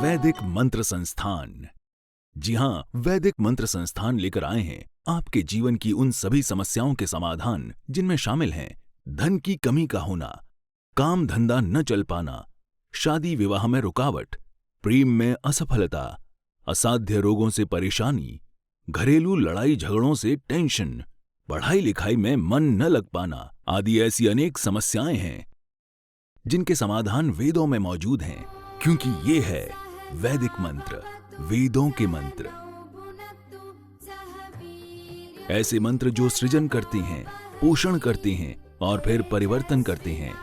वैदिक मंत्र संस्थान। जी हाँ, वैदिक मंत्र संस्थान लेकर आए हैं आपके जीवन की उन सभी समस्याओं के समाधान जिनमें शामिल हैं धन की कमी का होना, काम धंधा न चल पाना, शादी विवाह में रुकावट, प्रेम में असफलता, असाध्य रोगों से परेशानी, घरेलू लड़ाई झगड़ों से टेंशन, पढ़ाई लिखाई में मन न लग पाना आदि ऐसी अनेक समस्याएं हैं जिनके समाधान वेदों में मौजूद हैं, क्योंकि ये है वैदिक मंत्र, वेदों के मंत्र। ऐसे मंत्र जो सृजन करते हैं, पोषण करते हैं और फिर परिवर्तन करते हैं।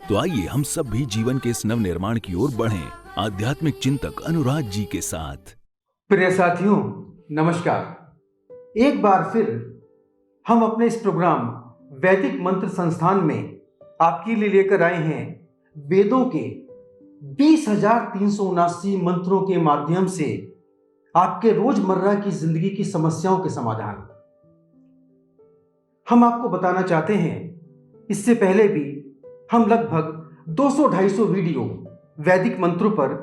तो आइए हम सब भी जीवन के इस नव निर्माण की ओर बढ़ें आध्यात्मिक चिंतक अनुराग जी के साथ। प्रिय साथियों, नमस्कार। एक बार फिर हम अपने इस प्रोग्राम वैदिक मंत्र संस्थान में आपके लिए लेकर आए हैं वेदों के 20,379 मंत्रों के माध्यम से आपके रोजमर्रा की जिंदगी की समस्याओं के समाधान। हम आपको बताना चाहते हैं, इससे पहले भी हम लगभग 200-250 वीडियो वैदिक मंत्रों पर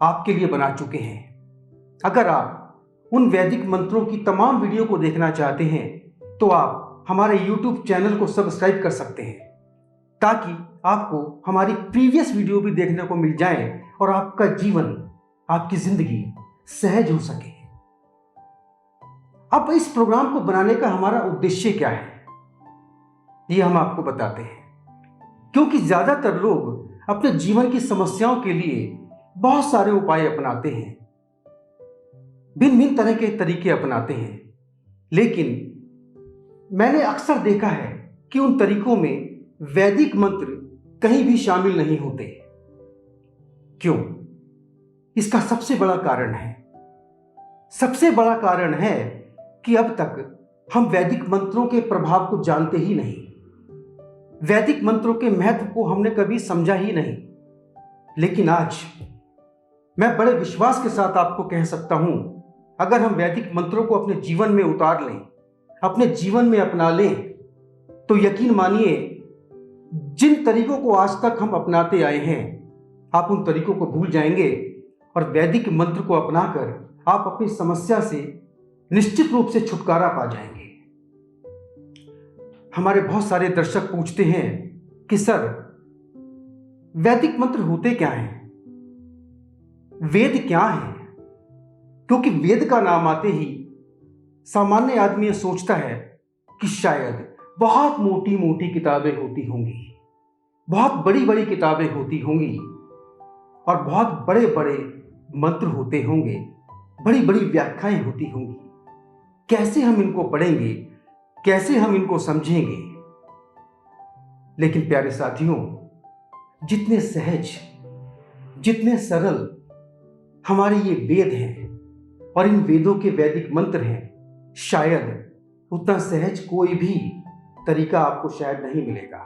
आपके लिए बना चुके हैं। अगर आप उन वैदिक मंत्रों की तमाम वीडियो को देखना चाहते हैं तो आप हमारे YouTube चैनल को सब्सक्राइब कर सकते हैं, ताकि आपको हमारी प्रीवियस वीडियो भी देखने को मिल जाए और आपका जीवन, आपकी जिंदगी सहज हो सके। अब इस प्रोग्राम को बनाने का हमारा उद्देश्य क्या है, ये हम आपको बताते हैं। क्योंकि ज्यादातर लोग अपने जीवन की समस्याओं के लिए बहुत सारे उपाय अपनाते हैं, भिन्न भिन्न तरह के तरीके अपनाते हैं, लेकिन मैंने अक्सर देखा है कि उन तरीकों में वैदिक मंत्र कहीं भी शामिल नहीं होते। क्यों? इसका सबसे बड़ा कारण है कि अब तक हम वैदिक मंत्रों के प्रभाव को जानते ही नहीं। वैदिक मंत्रों के महत्व को हमने कभी समझा ही नहीं। लेकिन आज मैं बड़े विश्वास के साथ आपको कह सकता हूं, अगर हम वैदिक मंत्रों को अपने जीवन में उतार लें, अपने जीवन में अपना लें, तो यकीन मानिए, जिन तरीकों को आज तक हम अपनाते आए हैं, आप उन तरीकों को भूल जाएंगे और वैदिक मंत्र को अपनाकर आप अपनी समस्या से निश्चित रूप से छुटकारा पा जाएंगे। हमारे बहुत सारे दर्शक पूछते हैं कि सर, वैदिक मंत्र होते क्या हैं? वेद क्या है? क्योंकि वेद का नाम आते ही सामान्य आदमी ये सोचता है कि शायद बहुत मोटी मोटी किताबें होती होंगी, बहुत बड़ी बड़ी किताबें होती होंगी और बहुत बड़े बड़े मंत्र होते होंगे, बड़ी बड़ी व्याख्याएं होती होंगी। कैसे हम इनको पढ़ेंगे, कैसे हम इनको समझेंगे? लेकिन प्यारे साथियों, जितने सहज, जितने सरल हमारे ये वेद हैं और इन वेदों के वैदिक मंत्र हैं, शायद उतना सहज कोई भी तरीका आपको शायद नहीं मिलेगा।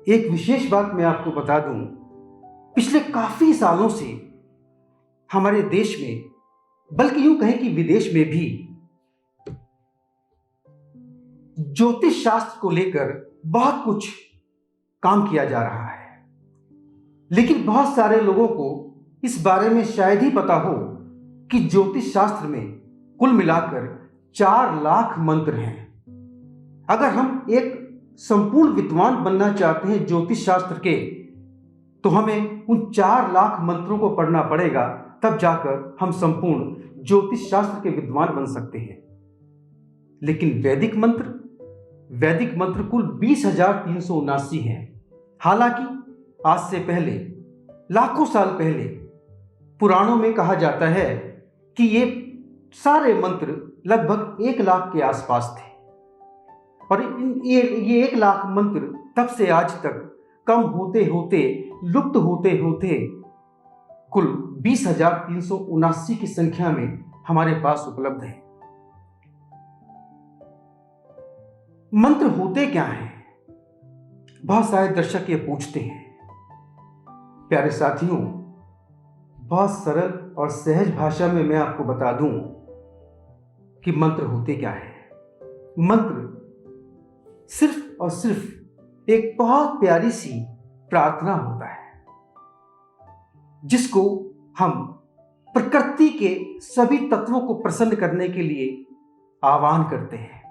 एक विशेष बात मैं आपको बता दूं, पिछले काफी सालों से हमारे देश में, बल्कि यूं कहें कि विदेश में भी, ज्योतिष शास्त्र को लेकर बहुत कुछ काम किया जा रहा है। लेकिन बहुत सारे लोगों को इस बारे में शायद ही पता हो कि ज्योतिष शास्त्र में कुल मिलाकर 4 लाख मंत्र हैं। अगर हम एक संपूर्ण विद्वान बनना चाहते हैं ज्योतिष शास्त्र के, तो हमें उन 4 लाख मंत्रों को पढ़ना पड़ेगा, तब जाकर हम संपूर्ण ज्योतिष शास्त्र के विद्वान बन सकते हैं। लेकिन वैदिक मंत्र कुल 20,379 हैं। हालांकि आज से पहले, लाखों साल पहले, पुराणों में कहा जाता है कि ये सारे मंत्र लगभग 1 लाख के आसपास थे और ये 1 लाख मंत्र तब से आज तक कम होते होते, लुप्त होते होते कुल 20,379 की संख्या में हमारे पास उपलब्ध है। मंत्र होते क्या हैं? बहुत सारे दर्शक ये पूछते हैं। प्यारे साथियों, बहुत सरल और सहज भाषा में मैं आपको बता दूं कि मंत्र होते क्या है। मंत्र सिर्फ और सिर्फ एक बहुत प्यारी सी प्रार्थना होता है। जिसको हम प्रकृति के सभी तत्वों को प्रसन्न करने के लिए आह्वान करते हैं।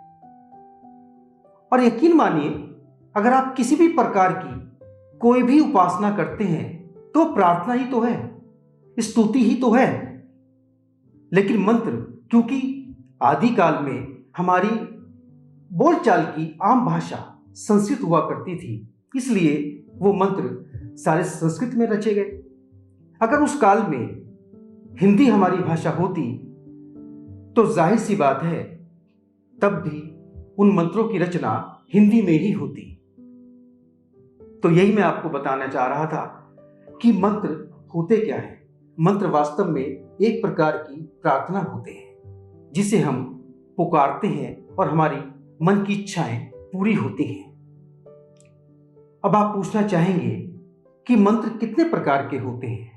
और यकीन मानिए, अगर आप किसी भी प्रकार की कोई भी उपासना करते हैं तो प्रार्थना ही तो है, स्तुति ही तो है। लेकिन मंत्र, क्योंकि आदिकाल में हमारी बोलचाल की आम भाषा संस्कृत हुआ करती थी, इसलिए वो मंत्र सारे संस्कृत में रचे गए। अगर उस काल में हिंदी हमारी भाषा होती तो जाहिर सी बात है तब भी उन मंत्रों की रचना हिंदी में ही होती। तो यही मैं आपको बताना चाह रहा था कि मंत्र होते क्या है। मंत्र वास्तव में एक प्रकार की प्रार्थना होते हैं जिसे हम पुकारते हैं और हमारी मन की इच्छाएं पूरी होती हैं। अब आप पूछना चाहेंगे कि मंत्र कितने प्रकार के होते हैं,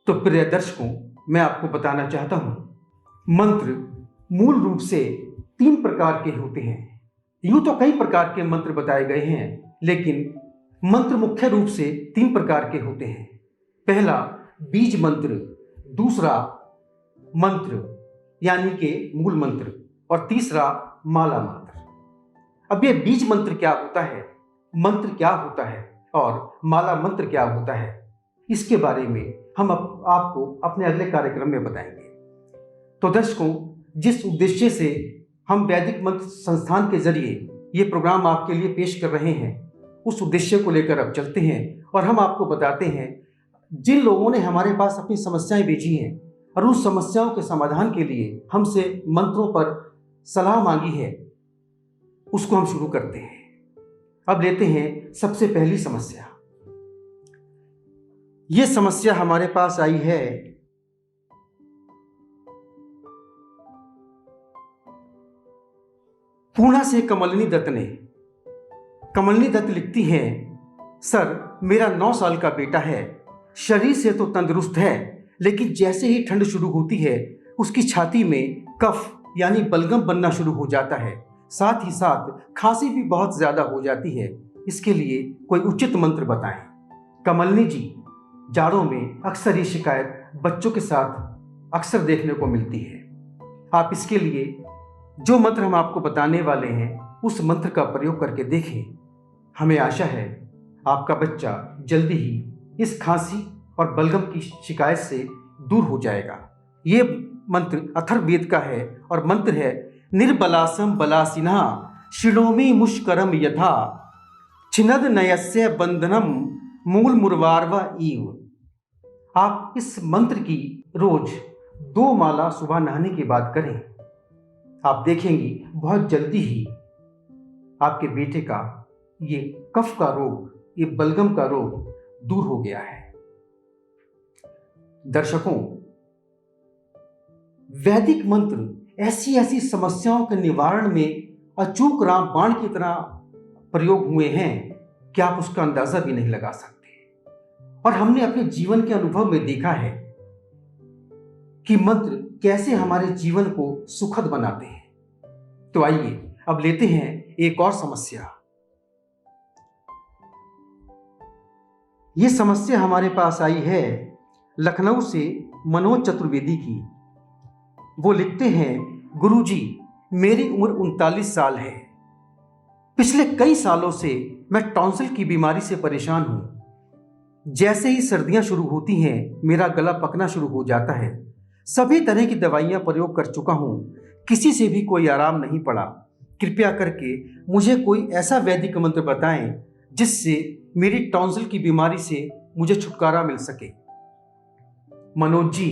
तो प्रिय दर्शकों, मैं आपको बताना चाहता हूं। मंत्र मूल रूप से 3 प्रकार के होते हैं। यूं तो कई प्रकार के मंत्र बताए गए हैं, लेकिन मंत्र मुख्य रूप से 3 प्रकार के होते हैं। पहला बीज मंत्र, दूसरा मंत्र यानी कि मूल मंत्र, और तीसरा माला मंत्र। अब ये बीज मंत्र क्या होता है, मंत्र क्या होता है और माला मंत्र क्या होता है, इसके बारे में हम आपको अपने अगले कार्यक्रम में बताएंगे। तो दर्शकों, जिस उद्देश्य से हम वैदिक मंत्र संस्थान के जरिए ये प्रोग्राम आपके लिए पेश कर रहे हैं, उस उद्देश्य को लेकर अब चलते हैं और हम आपको बताते हैं जिन लोगों ने हमारे पास अपनी समस्याएं भेजी हैं और उन समस्याओं के समाधान के लिए हमसे मंत्रों पर सलाह मांगी है, उसको हम शुरू करते हैं। अब लेते हैं सबसे पहली समस्या। ये समस्या हमारे पास आई है पूना से कमलिनी दत्त ने। कमलिनी दत्त लिखती हैं, सर, मेरा 9 साल का बेटा है, शरीर से तो तंदुरुस्त है, लेकिन जैसे ही ठंड शुरू होती है उसकी छाती में कफ यानी बलगम बनना शुरू हो जाता है। साथ ही साथ खांसी भी बहुत ज्यादा हो जाती है। इसके लिए कोई उचित मंत्र बताएं। कमलिनी जी, जाड़ों में अक्सर ये शिकायत बच्चों के साथ अक्सर देखने को मिलती है। आप इसके लिए जो मंत्र हम आपको बताने वाले हैं उस मंत्र का प्रयोग करके देखें। हमें आशा है आपका बच्चा जल्दी ही इस खांसी और बलगम की शिकायत से दूर हो जाएगा। ये मंत्र अथर्ववेद का है और मंत्र है, निर्बलासम बलासिना शिणोमि मुष्करम यथा छिनद नयस्य बंधनम मूल मुर्वार्वा ईव। आप इस मंत्र की रोज 2 माला सुबह नहाने के बाद करें। आप देखेंगी बहुत जल्दी ही आपके बेटे का ये कफ का रोग, ये बलगम का रोग दूर हो गया है। दर्शकों, वैदिक मंत्र ऐसी ऐसी समस्याओं के निवारण में अचूक रामबाण की तरह प्रयोग हुए हैं कि आप उसका अंदाजा भी नहीं लगा सकते। और हमने अपने जीवन के अनुभव में देखा है कि मंत्र कैसे हमारे जीवन को सुखद बनाते हैं। तो आइए अब लेते हैं एक और समस्या। यह समस्या हमारे पास आई है लखनऊ से मनोज चतुर्वेदी की। वो लिखते हैं, गुरुजी, मेरी उम्र 39 साल है। पिछले कई सालों से मैं टॉन्सिल की बीमारी से परेशान हूं। जैसे ही सर्दियां शुरू होती हैं मेरा गला पकना शुरू हो जाता है। सभी तरह की दवाइयां प्रयोग कर चुका हूं, किसी से भी कोई आराम नहीं पड़ा। कृपया करके मुझे कोई ऐसा वैदिक मंत्र बताएं जिससे मेरी टॉन्सिल की बीमारी से मुझे छुटकारा मिल सके। मनोज जी,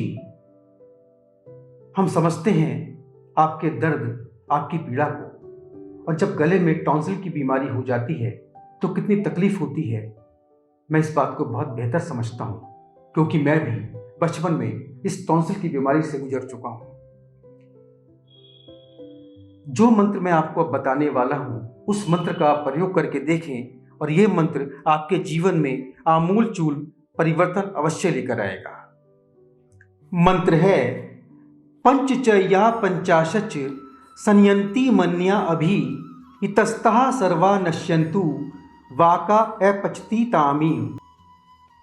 हम समझते हैं आपके दर्द, आपकी पीड़ा को, और जब गले में टॉन्सिल की बीमारी हो जाती है तो कितनी तकलीफ होती है, मैं इस बात को बहुत बेहतर समझता हूं, क्योंकि मैं भी बचपन में इस टॉन्सिल की बीमारी से गुजर चुका हूं। जो मंत्र मैं आपको अब बताने वाला हूं उस मंत्र का आप प्रयोग करके देखें और यह मंत्र आपके जीवन में आमूल चूल परिवर्तन अवश्य लेकर आएगा। मंत्र है, पंच च या पंचाशच संयंती मन्या अभि इतस्तः सर्वा नश्यंतु वाका अपचती तामी।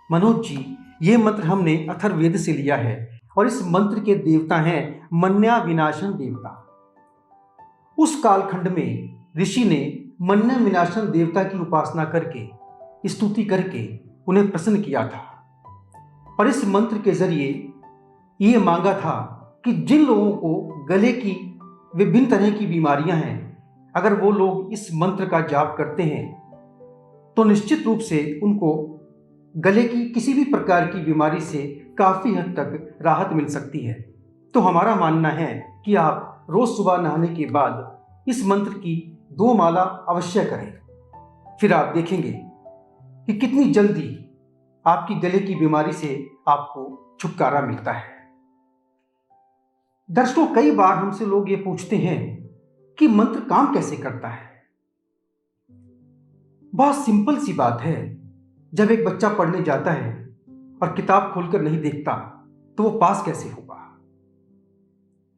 मनोज जी, ये मंत्र हमने अथर्ववेद से लिया है और इस मंत्र के देवता हैं मन्या विनाशन देवता। उस कालखंड में ऋषि ने मन्या विनाशन देवता की उपासना करके, स्तुति करके उन्हें प्रसन्न किया था और इस मंत्र के जरिए ये मांगा था कि जिन लोगों को गले की विभिन्न तरह की बीमारियां हैं, अगर वो लोग इस मंत्र का जाप करते हैं तो निश्चित रूप से उनको गले की किसी भी प्रकार की बीमारी से काफ़ी हद तक राहत मिल सकती है। तो हमारा मानना है कि आप रोज़ सुबह नहाने के बाद इस मंत्र की 2 माला अवश्य करें। फिर आप देखेंगे कि कितनी जल्दी आपकी गले की बीमारी से आपको छुटकारा मिलता है। दर्शकों, कई बार हमसे लोग ये पूछते हैं कि मंत्र काम कैसे करता है। बहुत सिंपल सी बात है। जब एक बच्चा पढ़ने जाता है और किताब खोलकर नहीं देखता तो वो पास कैसे होगा।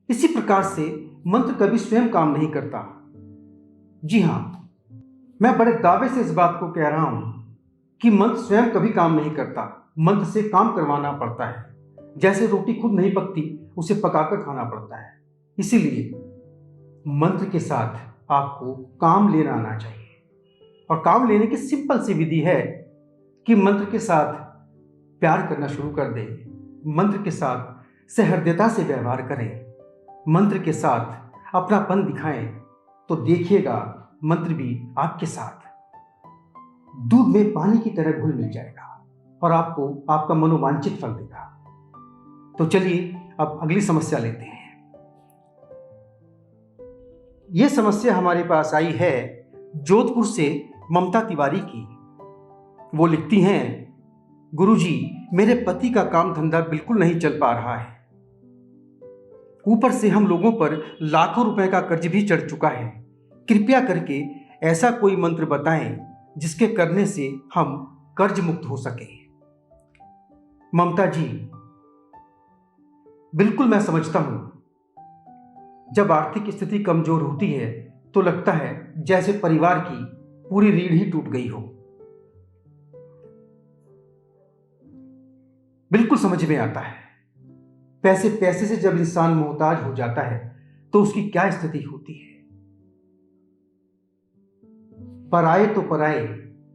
इसी प्रकार से मंत्र कभी स्वयं काम नहीं करता। जी हां, मैं बड़े दावे से इस बात को कह रहा हूं कि मंत्र स्वयं कभी काम नहीं करता, मंत्र से काम करवाना पड़ता है। जैसे रोटी खुद नहीं पकती, उसे पकाकर खाना पड़ता है। इसीलिए मंत्र के साथ आपको काम लेना आना चाहिए और काम लेने की सिंपल सी विधि है कि मंत्र के साथ प्यार करना शुरू कर दें, मंत्र के साथ सहृदयता से व्यवहार करें, मंत्र के साथ अपनापन दिखाएं, तो देखिएगा मंत्र भी आपके साथ दूध में पानी की तरह घुल मिल जाएगा और आपको आपका मनोवांछित फल देगा। तो चलिए अब अगली समस्या लेते हैं। यह समस्या हमारे पास आई है जोधपुर से ममता तिवारी की। वो लिखती हैं, गुरुजी, मेरे पति का काम धंधा बिल्कुल नहीं चल पा रहा है। ऊपर से हम लोगों पर लाखों रुपए का कर्ज भी चढ़ चुका है। कृपया करके ऐसा कोई मंत्र बताएं जिसके करने से हम कर्ज मुक्त हो सके। ममता जी, बिल्कुल मैं समझता हूं, जब आर्थिक स्थिति कमजोर होती है तो लगता है जैसे परिवार की पूरी रीढ़ ही टूट गई हो। बिल्कुल समझ में आता है। पैसे से जब इंसान मोहताज हो जाता है तो उसकी क्या स्थिति होती है। पराए तो पराए,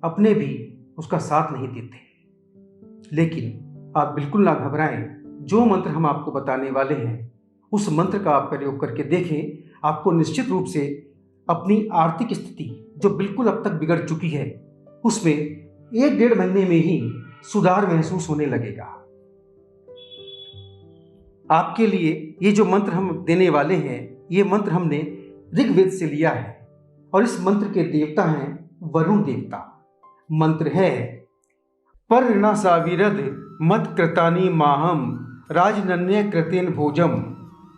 अपने भी उसका साथ नहीं देते। लेकिन आप बिल्कुल ना घबराएं। जो मंत्र हम आपको बताने वाले हैं उस मंत्र का आप प्रयोग करके देखें। आपको निश्चित रूप से अपनी आर्थिक स्थिति जो बिल्कुल अब तक बिगड़ चुकी है उसमें 1-1.5 महीने में ही सुधार महसूस होने लगेगा। आपके लिए ये जो मंत्र हम देने वाले हैं, ये मंत्र हमने ऋग्वेद से लिया है और इस मंत्र के देवता हैं वरुण देवता। मंत्र है, पर्णा साविरद मत कृतानि माहम राजनन्य कृतेन भोजम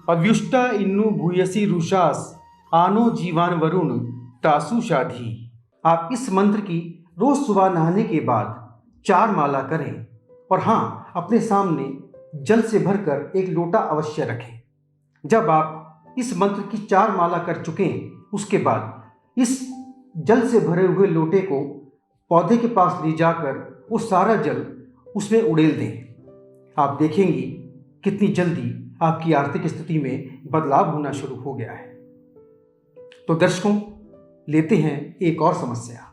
अव्युष्टा इन्नु भूयसी रुषास आनो जीवान वरुण तासु शाधी। आप इस मंत्र की रोज सुबह नहाने के बाद 4 माला करें और हाँ, अपने सामने जल से भरकर 1 लोटा अवश्य रखें। जब आप इस मंत्र की 4 माला कर चुकें, उसके बाद इस जल से भरे हुए लोटे को पौधे के पास ले जाकर वो सारा जल उसमें उड़ेल दें। आप देखेंगी कितनी जल्दी आपकी आर्थिक स्थिति में बदलाव होना शुरू हो गया है। तो दर्शकों, लेते हैं एक और समस्या।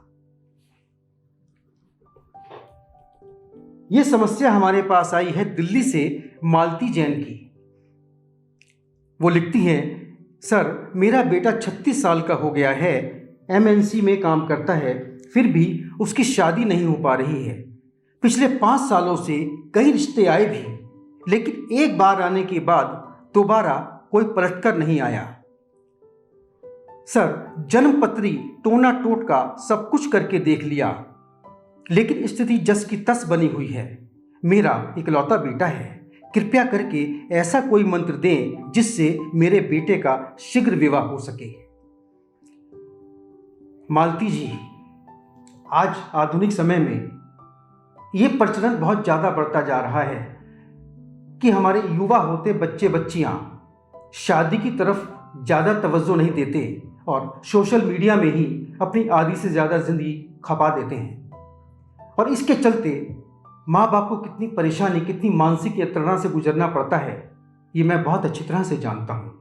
यह समस्या हमारे पास आई है दिल्ली से मालती जैन की। वो लिखती हैं, सर, मेरा बेटा 36 साल का हो गया है, MNC में काम करता है, फिर भी उसकी शादी नहीं हो पा रही है। पिछले 5 सालों से कई रिश्ते आए भी, लेकिन एक बार आने के बाद दोबारा कोई पलटकर नहीं आया। सर, जन्मपत्री टोना टोटका सब कुछ करके देख लिया, लेकिन स्थिति जस की तस बनी हुई है। मेरा इकलौता बेटा है, कृपया करके ऐसा कोई मंत्र दें जिससे मेरे बेटे का शीघ्र विवाह हो सके। मालती जी, आज आधुनिक समय में ये प्रचलन बहुत ज़्यादा बढ़ता जा रहा है कि हमारे युवा होते बच्चे बच्चियां शादी की तरफ ज़्यादा तवज्जो नहीं देते और सोशल मीडिया में ही अपनी आधी से ज़्यादा ज़िंदगी खपा देते हैं। और इसके चलते माँ बाप को कितनी परेशानी, कितनी मानसिक यंत्रणा से गुजरना पड़ता है, ये मैं बहुत अच्छी तरह से जानता हूँ।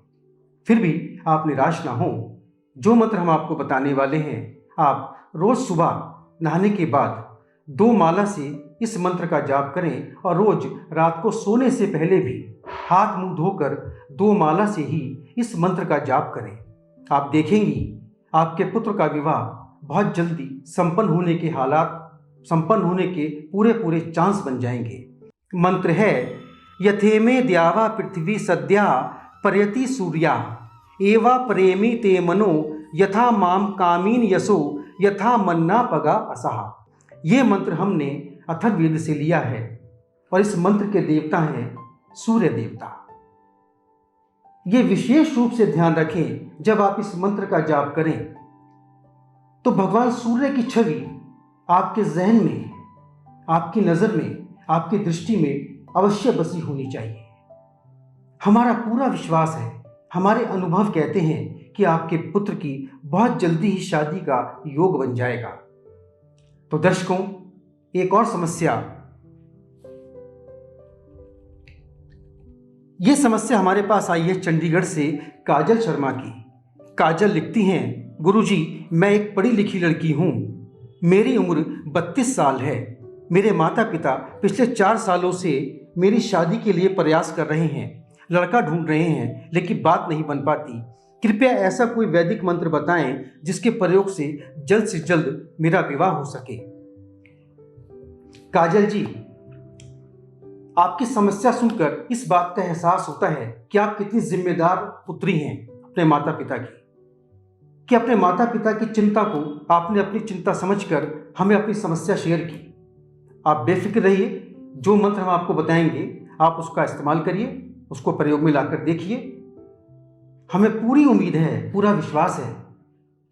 फिर भी आप निराश ना हो। जो मंत्र हम आपको बताने वाले हैं, आप रोज सुबह नहाने के बाद 2 माला से इस मंत्र का जाप करें और रोज रात को सोने से पहले भी हाथ मुंह धोकर 2 माला से ही इस मंत्र का जाप करें। आप देखेंगी आपके पुत्र का विवाह बहुत जल्दी संपन्न होने के पूरे चांस बन जाएंगे। मंत्र है यथेमे द्यावा पृथ्वी सद्या पर्यति सूर्या एवा प्रेमी ते मनो यथा माम कामीन यशो यथा मन्ना पगा असहा। ये मंत्र हमने अथर्ववेद से लिया है और इस मंत्र के देवता हैं सूर्य देवता। ये विशेष रूप से ध्यान रखें, जब आप इस मंत्र का जाप करें तो भगवान सूर्य की छवि आपके जहन में, आपकी नज़र में, आपकी दृष्टि में अवश्य बसी होनी चाहिए। हमारा पूरा विश्वास है, हमारे अनुभव कहते हैं कि आपके पुत्र की बहुत जल्दी ही शादी का योग बन जाएगा। तो दर्शकों, एक और समस्या, ये समस्या हमारे पास आई है चंडीगढ़ से काजल शर्मा की। काजल लिखती हैं, गुरुजी, मैं एक पढ़ी लिखी लड़की हूँ। मेरी उम्र 32 साल है। मेरे माता पिता पिछले 4 सालों से मेरी शादी के लिए प्रयास कर रहे हैं, लड़का ढूंढ रहे हैं, लेकिन बात नहीं बन पाती। कृपया ऐसा कोई वैदिक मंत्र बताएं जिसके प्रयोग से जल्द मेरा विवाह हो सके। काजल जी, आपकी समस्या सुनकर इस बात का एहसास होता है कि आप कितनी जिम्मेदार पुत्री हैं अपने माता पिता की, कि अपने माता पिता की चिंता को आपने अपनी चिंता समझकर हमें अपनी समस्या शेयर की। आप बेफिक्र रहिए, जो मंत्र हम आपको बताएंगे आप उसका इस्तेमाल करिए, उसको प्रयोग में लाकर देखिए। हमें पूरी उम्मीद है, पूरा विश्वास है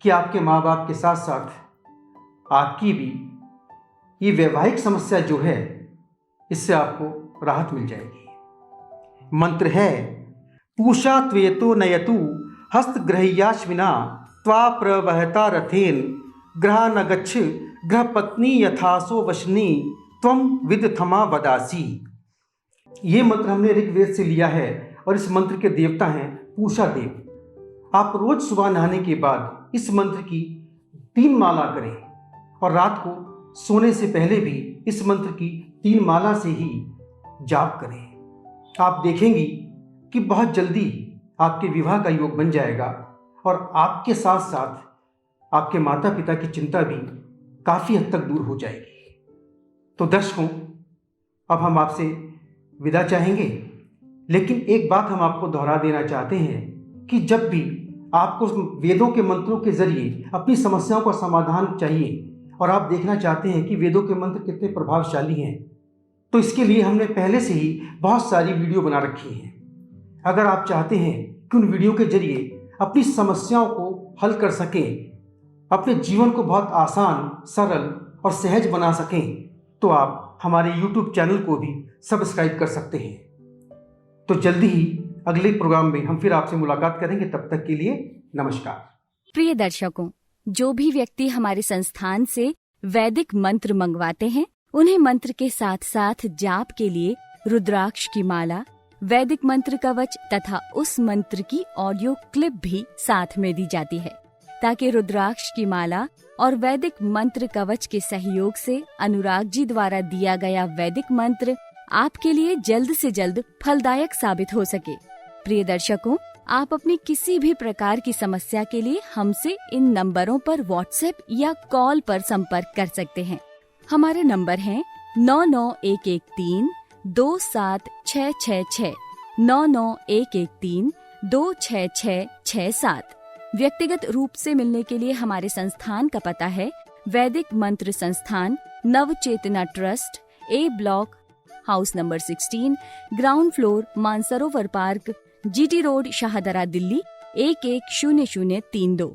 कि आपके माँ बाप के साथ साथ आपकी भी ये वैवाहिक समस्या जो है, इससे आपको राहत मिल जाएगी। मंत्र है पूषा त्वेतो नयतु हस्तग्रह्याश्विना त्वा प्रवहता रथेन ग्रह न गच्छ ग्रह पत्नी यथासो वशनी त्वम विद थमा वदासी। ये मंत्र हमने ऋग्वेद से लिया है और इस मंत्र के देवता हैं पूषा देव। आप रोज सुबह नहाने के बाद इस मंत्र की 3 माला करें और रात को सोने से पहले भी इस मंत्र की 3 माला से ही जाप करें। आप देखेंगी कि बहुत जल्दी आपके विवाह का योग बन जाएगा और आपके साथ साथ आपके माता पिता की चिंता भी काफ़ी हद तक दूर हो जाएगी। तो दर्शकों, अब हम आपसे विदा चाहेंगे, लेकिन एक बात हम आपको दोहरा देना चाहते हैं कि जब भी आपको वेदों के मंत्रों के जरिए अपनी समस्याओं का समाधान चाहिए और आप देखना चाहते हैं कि वेदों के मंत्र कितने प्रभावशाली हैं, तो इसके लिए हमने पहले से ही बहुत सारी वीडियो बना रखी हैं। अगर आप चाहते हैं कि उन वीडियो के जरिए अपनी समस्याओं को हल कर सकें, अपने जीवन को बहुत आसान, सरल और सहज बना सकें, तो आप हमारे YouTube चैनल को भी सब्सक्राइब कर सकते हैं। तो जल्दी ही अगले प्रोग्राम में हम फिर आपसे मुलाकात करेंगे। तब तक के लिए नमस्कार। प्रिय दर्शकों, जो भी व्यक्ति हमारे संस्थान से वैदिक मंत्र मंगवाते हैं, उन्हें मंत्र के साथ साथ जाप के लिए रुद्राक्ष की माला, वैदिक मंत्र कवच तथा उस मंत्र की ऑडियो क्लिप भी साथ में दी जाती है, ताकि रुद्राक्ष की माला और वैदिक मंत्र कवच के सहयोग से अनुराग जी द्वारा दिया गया वैदिक मंत्र आपके लिए जल्द से जल्द फलदायक साबित हो सके। प्रिय दर्शकों, आप अपनी किसी भी प्रकार की समस्या के लिए हमसे इन नंबरों पर व्हाट्सएप या कॉल पर संपर्क कर सकते हैं। हमारे नंबर हैं 99113 27666, 99113 26667। व्यक्तिगत रूप से मिलने के लिए हमारे संस्थान का पता है Vaidik Mantra Sansthan, Navchetna trust, A block, house number 16, ground floor, Mansarovar park, GT road, Shahdara, Delhi 11032।